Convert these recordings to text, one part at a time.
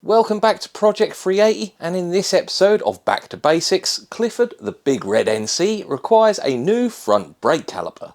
Welcome back to Project 380, and in this episode of Back to Basics, Clifford, the big red NC, requires a new front brake caliper.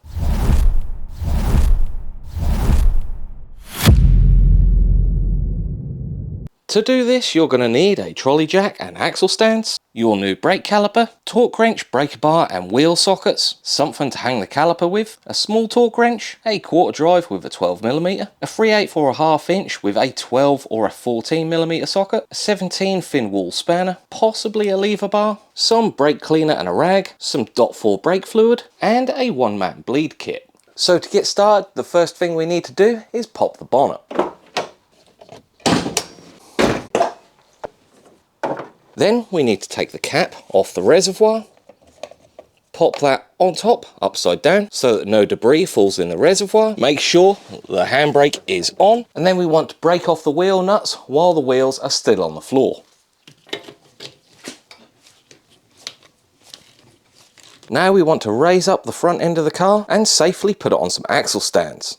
To do this, you're going to need a trolley jack and axle stands, your new brake caliper, torque wrench, breaker bar and wheel sockets, something to hang the caliper with, a small torque wrench, a quarter drive with a 12mm, a 3/8 or a ½ inch with a 12 or a 14mm socket, a 17 thin wall spanner, possibly a lever bar, some brake cleaner and a rag, some .4 brake fluid, and a one-man bleed kit. So to get started, the first thing we need to do is pop the bonnet. Then we need to take the cap off the reservoir, pop that on top upside down so that no debris falls in the reservoir. Make sure the handbrake is on, and then we want to break off the wheel nuts while the wheels are still on the floor. Now we want to raise up the front end of the car and safely put it on some axle stands.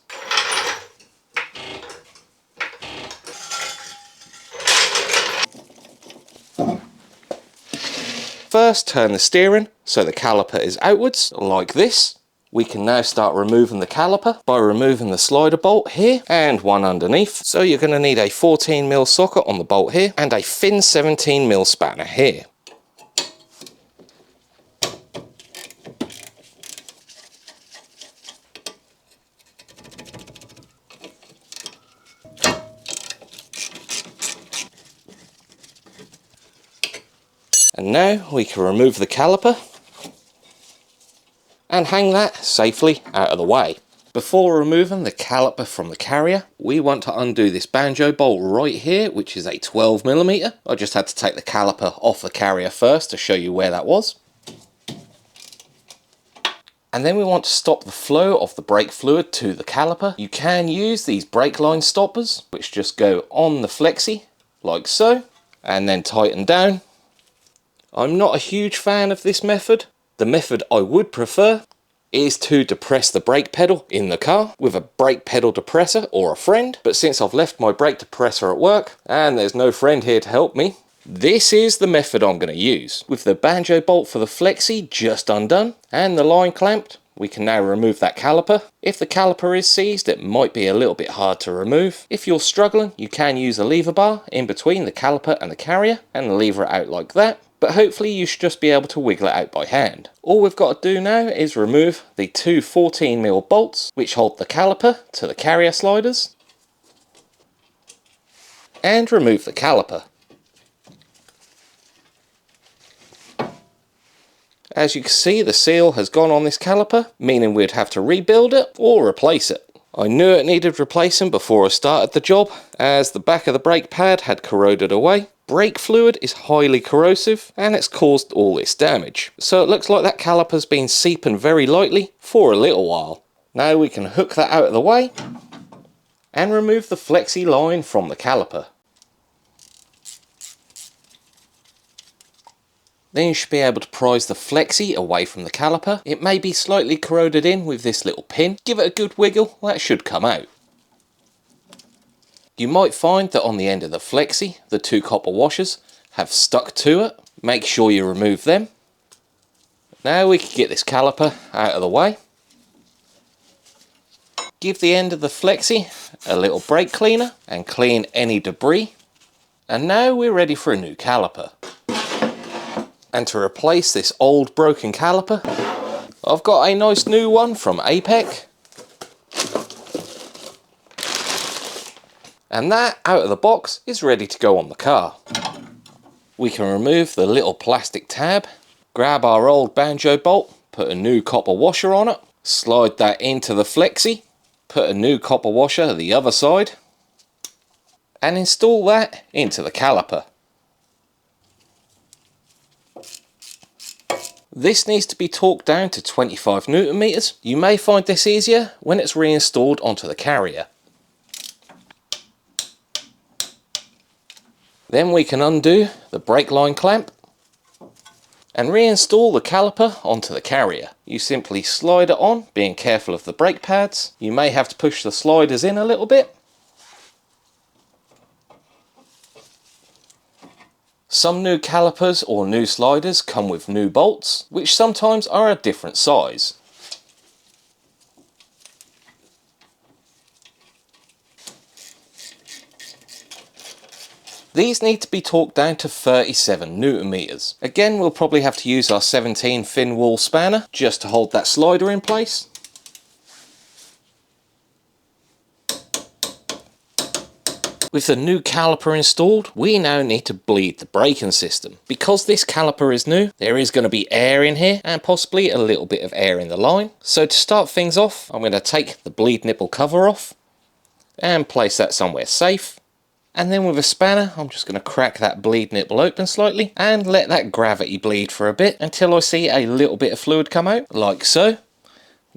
First, turn the steering so the caliper is outwards, like this. We can now start removing the caliper by removing the slider bolt here and one underneath. So you're going to need a 14mm socket on the bolt here and a thin 17mm spanner here. And now we can remove the caliper and hang that safely out of the way. Before removing the caliper from the carrier, we want to undo this banjo bolt right here, which is a 12mm. I just had to take the caliper off the carrier first to show you where that was. And then we want to stop the flow of the brake fluid to the caliper. You can use these brake line stoppers, which just go on the flexi, like so, and then tighten down. I'm not a huge fan of this method. The method I would prefer is to depress the brake pedal in the car with a brake pedal depressor or a friend, but since I've left my brake depressor at work and there's no friend here to help me, this is the method I'm going to use. With the banjo bolt for the flexi just undone and the line clamped, we can now remove that caliper. If the caliper is seized, it might be a little bit hard to remove. If you're struggling, you can use a lever bar in between the caliper and the carrier and lever it out like that. But hopefully you should just be able to wiggle it out by hand. All we've got to do now is remove the two 14mm bolts which hold the caliper to the carrier sliders and remove the caliper. As you can see, the seal has gone on this caliper, meaning we'd have to rebuild it or replace it. I knew it needed replacing before I started the job, as the back of the brake pad had corroded away. Brake fluid is highly corrosive and it's caused all this damage. So it looks like that caliper's been seeping very lightly for a little while. Now we can hook that out of the way and remove the flexi line from the caliper. Then you should be able to prise the flexi away from the caliper. It may be slightly corroded in with this little pin. Give it a good wiggle, that should come out. You might find that on the end of the flexi, the two copper washers have stuck to it. Make sure you remove them. Now we can get this caliper out of the way. Give the end of the flexi a little brake cleaner and clean any debris. And now we're ready for a new caliper. And to replace this old broken caliper, I've got a nice new one from APEC. And that, out of the box, is ready to go on the car. We can remove the little plastic tab, grab our old banjo bolt, put a new copper washer on it, slide that into the flexi, put a new copper washer the other side, and install that into the caliper. This needs to be torqued down to 25 Newton meters. You may find this easier when it's reinstalled onto the carrier. Then we can undo the brake line clamp and reinstall the caliper onto the carrier. You simply slide it on, being careful of the brake pads. You may have to push the sliders in a little bit. Some new calipers or new sliders come with new bolts, which sometimes are a different size. These need to be torqued down to 37 Newton meters. Again, we'll probably have to use our 17 thin wall spanner just to hold that slider in place. With the new caliper installed, we now need to bleed the braking system. Because this caliper is new, there is going to be air in here and possibly a little bit of air in the line. So to start things off, I'm going to take the bleed nipple cover off and place that somewhere safe. And then with a spanner, I'm just going to crack that bleed nipple open slightly and let that gravity bleed for a bit until I see a little bit of fluid come out, like so.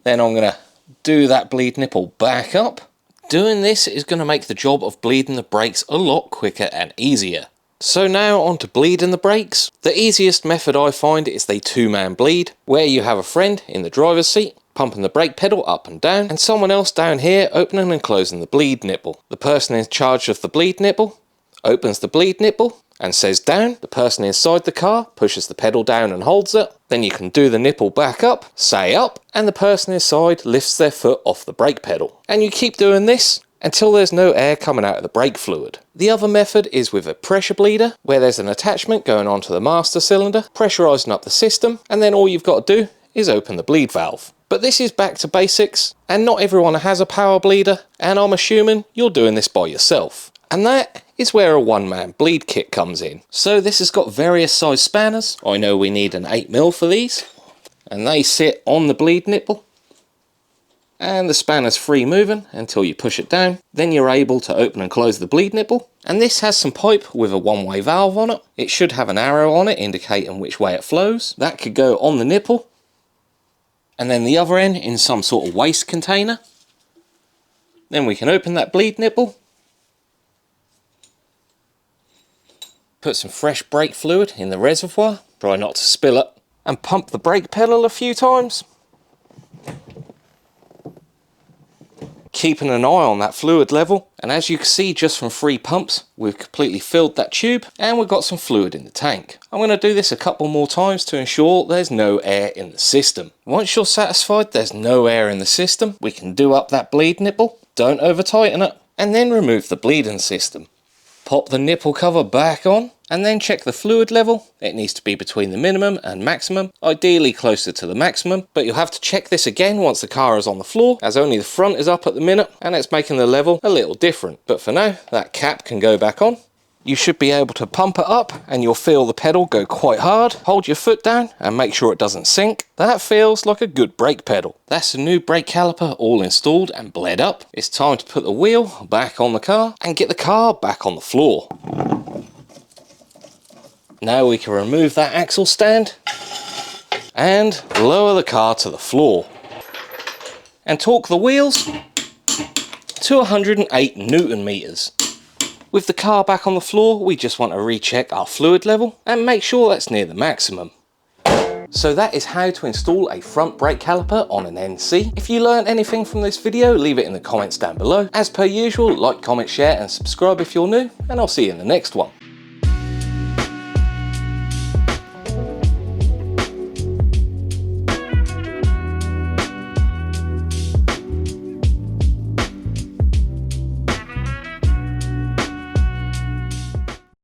Then I'm going to do that bleed nipple back up. Doing this is going to make the job of bleeding the brakes a lot quicker and easier. So now on to bleeding the brakes. The easiest method I find is the two-man bleed, where you have a friend in the driver's seat pumping the brake pedal up and down, and someone else down here opening and closing the bleed nipple. The person in charge of the bleed nipple opens the bleed nipple and says down. The person inside the car pushes the pedal down and holds it. Then you can do the nipple back up, say up, and the person inside lifts their foot off the brake pedal. And you keep doing this until there's no air coming out of the brake fluid. The other method is with a pressure bleeder, where there's an attachment going onto the master cylinder, pressurising up the system, and then all you've got to do is open the bleed valve. But this is back to basics, and not everyone has a power bleeder, and I'm assuming you're doing this by yourself. And that is where a one-man bleed kit comes in. So this has got various size spanners. I know we need an 8mm for these, and they sit on the bleed nipple. And the spanner's free moving until you push it down. Then you're able to open and close the bleed nipple. And this has some pipe with a one-way valve on it. It should have an arrow on it indicating which way it flows. That could go on the nipple. And then the other end in some sort of waste container. Then we can open that bleed nipple. Put some fresh brake fluid in the reservoir. Try not to spill it. And pump the brake pedal a few times. Keeping an eye on that fluid level, and as you can see just from 3 pumps, we've completely filled that tube and we've got some fluid in the tank. I'm going to do this a couple more times to ensure there's no air in the system. Once you're satisfied there's no air in the system, we can do up that bleed nipple, don't over tighten it, and then remove the bleeding system. Pop the nipple cover back on and then check the fluid level. It needs to be between the minimum and maximum, ideally closer to the maximum, but you'll have to check this again once the car is on the floor, as only the front is up at the minute and it's making the level a little different. But for now, that cap can go back on. You should be able to pump it up and you'll feel the pedal go quite hard. Hold your foot down and make sure it doesn't sink. That feels like a good brake pedal. That's the new brake caliper all installed and bled up. It's time to put the wheel back on the car and get the car back on the floor. Now we can remove that axle stand and lower the car to the floor. And torque the wheels to 108 Newton meters. With the car back on the floor, we just want to recheck our fluid level and make sure that's near the maximum. So that is how to install a front brake caliper on an NC. If you learned anything from this video, leave it in the comments down below. As per usual, like, comment, share and subscribe if you're new, and I'll see you in the next one.